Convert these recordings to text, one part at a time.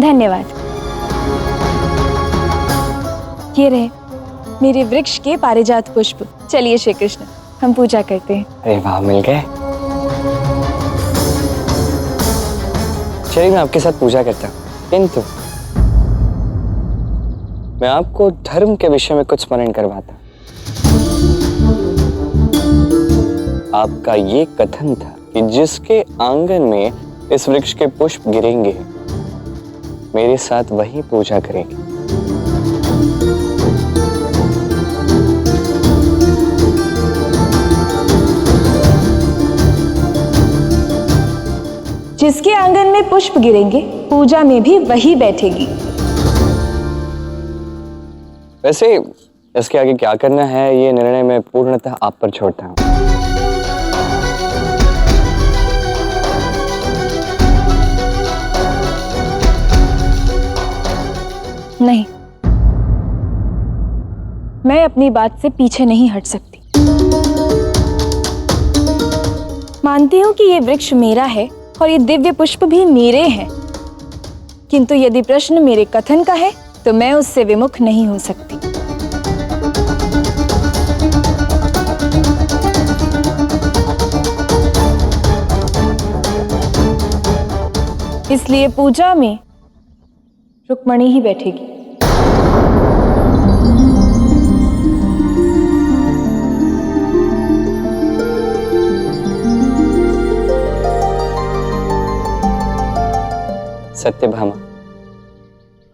धन्यवाद। ये रहे मेरे वृक्ष के पारिजात पुष्प। चलिए श्री कृष्ण, हम पूजा करते हैं। अरे वाह, मिल गए। चलिए मैं आपके साथ पूजा करता हूँ, किंतु मैं आपको धर्म के विषय में कुछ स्मरण करवाता। आपका ये कथन था कि जिसके आंगन में इस वृक्ष के पुष्प गिरेंगे मेरे साथ वही पूजा करेंगे। जिसके आंगन में पुष्प गिरेंगे पूजा में भी वही बैठेगी। वैसे इसके आगे क्या करना है ये निर्णय मैं पूर्णतः आप पर छोड़ता हूं। नहीं, मैं अपनी बात से पीछे नहीं हट सकती। मानती हूं कि ये वृक्ष मेरा है और ये दिव्य पुष्प भी मेरे हैं, किंतु यदि प्रश्न मेरे कथन का है तो मैं उससे विमुख नहीं हो सकती। इसलिए पूजा में रुक्मणी ही बैठेगी। सत्यभामा,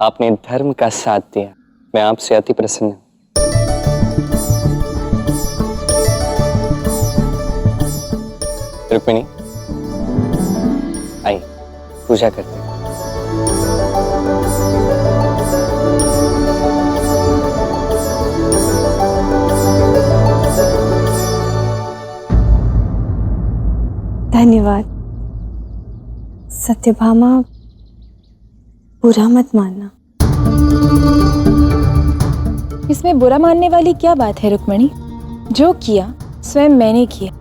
आपने धर्म का साथ दिया, मैं आपसे अति प्रसन्न हूं। रुक्मिणी, आइए पूजा करते हैं। धन्यवाद। सत्यभामा, बुरा मत मानना। इसमें बुरा मानने वाली क्या बात है रुक्मणी? जो किया स्वयं मैंने किया।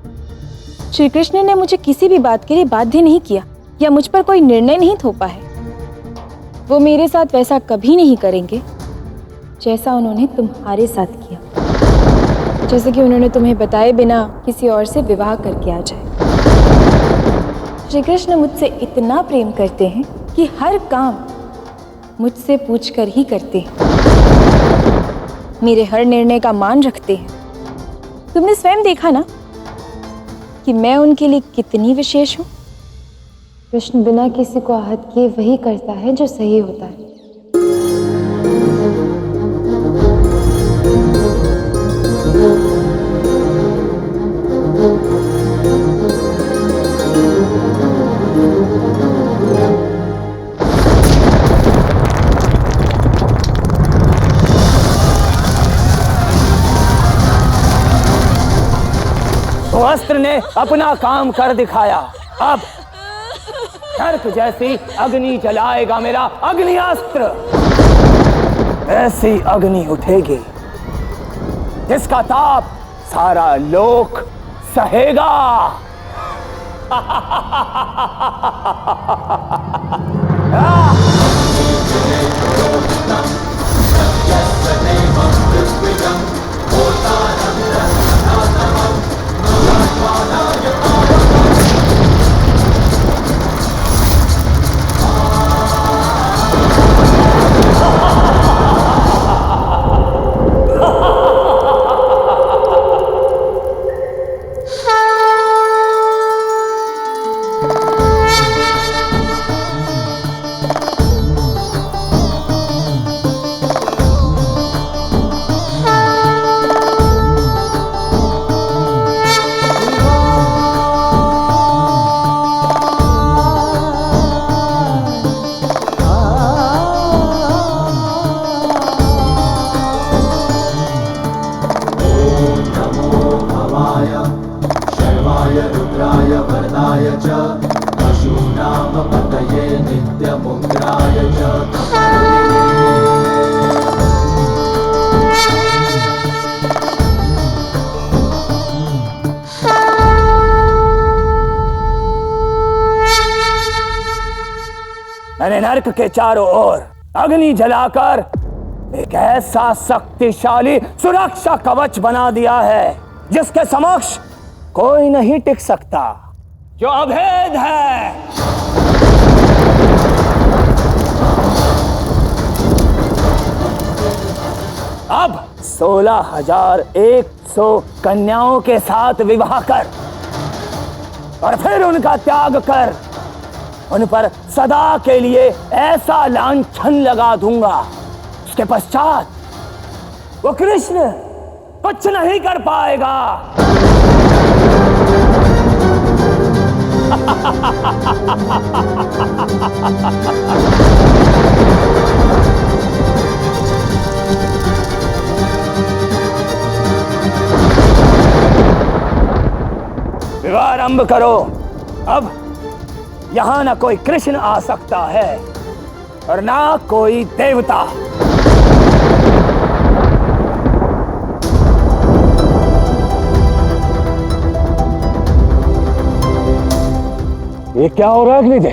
श्री कृष्ण ने मुझे किसी भी बात के लिए बाध्य नहीं किया या मुझ पर कोई निर्णय नहीं थोपा है। वो मेरे साथ वैसा कभी नहीं करेंगे जैसा उन्होंने तुम्हारे साथ किया। जैसे कि उन्होंने तुम्हें बताए बिना किसी और से विवाह करके आ जाए। श्री कृष्ण मुझसे इतना प्रेम करते हैं कि हर काम मुझसे पूछकर ही करते हैं। मेरे हर निर्णय का मान रखते हैं। तुमने स्वयं देखा ना कि मैं उनके लिए कितनी विशेष हूँ। कृष्ण बिना किसी को आहत किए वही करता है जो सही होता है। अस्त्र ने अपना काम कर दिखाया। अब नर्क जैसी अग्नि जलाएगा मेरा अग्नियास्त्र। ऐसी अग्नि उठेगी जिसका ताप सारा लोक सहेगा। मैंने नरक के चारों ओर अग्नि जलाकर एक ऐसा शक्तिशाली सुरक्षा कवच बना दिया है जिसके समक्ष कोई नहीं टिक सकता, जो अभेद है। अब 16,100 कन्याओं के साथ विवाह कर और फिर उनका त्याग कर उन पर सदा के लिए ऐसा लांछन लगा दूंगा, उसके पश्चात वो कृष्ण कुछ नहीं कर पाएगा। विवाह आरंभ करो। अब यहां ना कोई कृष्ण आ सकता है और ना कोई देवता। ये क्या हो रहा है अग्निदेव?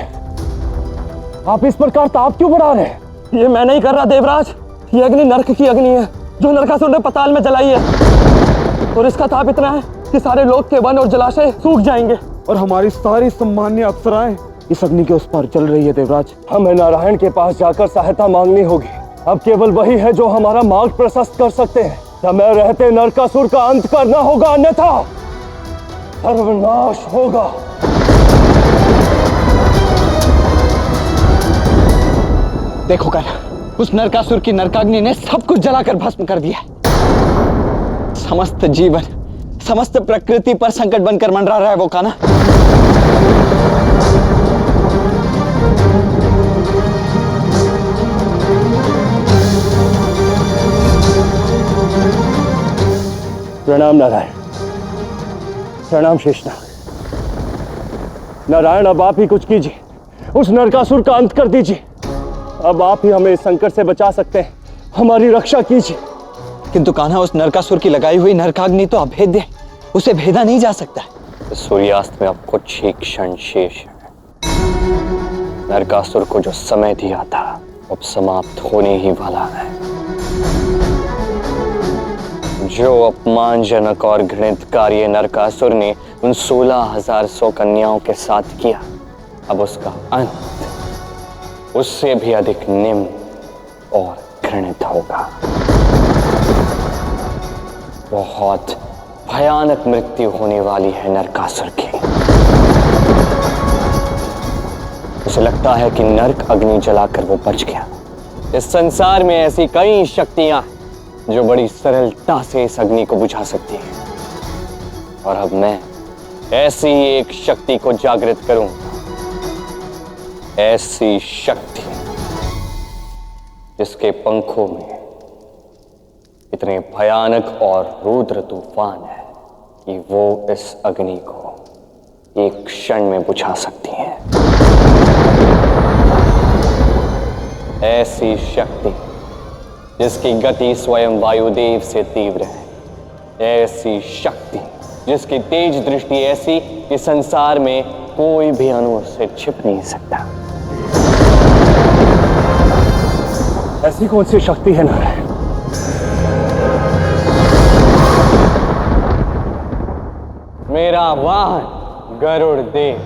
आप इस प्रकार ताप क्यों बढ़ा रहे हैं? ये मैं नहीं कर रहा देवराज, ये अग्नि नरक की अग्नि है जो नरकासुर ने पताल में जलाई है। और इसका ताप इतना है कि सारे लोक के वन और जलाशय सूख जाएंगे और हमारी सारी सम्मान्य अप्सराएं इस अग्नि के उस पार चल रही है देवराज। हमें नारायण के पास जाकर सहायता मांगनी होगी। अब केवल वही है जो हमारा मार्ग प्रशस्त कर सकते हैं। समय रहते नरकासुर का अंत करना होगा, अन्यथा सर्वनाश होगा। देखो कर, उस नरकासुर की नरकाग्नि ने सब कुछ जलाकर भस्म कर दिया। समस्त जीवन, समस्त प्रकृति पर संकट बनकर मंडरा रहा है वो कान्हा। प्रणाम नारायण, प्रणाम शेषनाग। नारायण, अब आप ही कुछ कीजिए, उस नरकासुर का अंत कर दीजिए। अब आप ही हमें इस संकट से बचा सकते हैं, हमारी रक्षा कीजिए। किंतु कान्हा, उस नरकासुर की लगाई हुई नरकाग्नि तो अभेद्य है, उसे भेदा नहीं जा सकता। सूर्यास्त में अब कुछ ही क्षण शेष है। नरकासुर को जो समय दिया था अब समाप्त होने ही वाला है। जो अपमानजनक और घृणित कार्य नरकासुर ने उन 16,100 कन्याओं के साथ किया, अब उसका अंत उससे भी अधिक निम्न और घृणित होगा। बहुत भयानक मृत्यु होने वाली है नरकासुर की। उसे लगता है कि नरक अग्नि जलाकर वो बच गया। इस संसार में ऐसी कई शक्तियां जो बड़ी सरलता से इस अग्नि को बुझा सकती हैं, और अब मैं ऐसी एक शक्ति को जागृत करूं, ऐसी शक्ति जिसके पंखों में इतने भयानक और रुद्र तूफान है कि वो इस अग्नि को एक क्षण में बुझा सकती है। ऐसी शक्ति जिसकी गति स्वयं वायुदेव से तीव्र है। ऐसी शक्ति जिसकी तेज दृष्टि ऐसी कि संसार में कोई भी अणु उससे छिप नहीं सकता। ऐसी कौन सी शक्ति है नारायण? मेरा वाहन गरुड़ देव।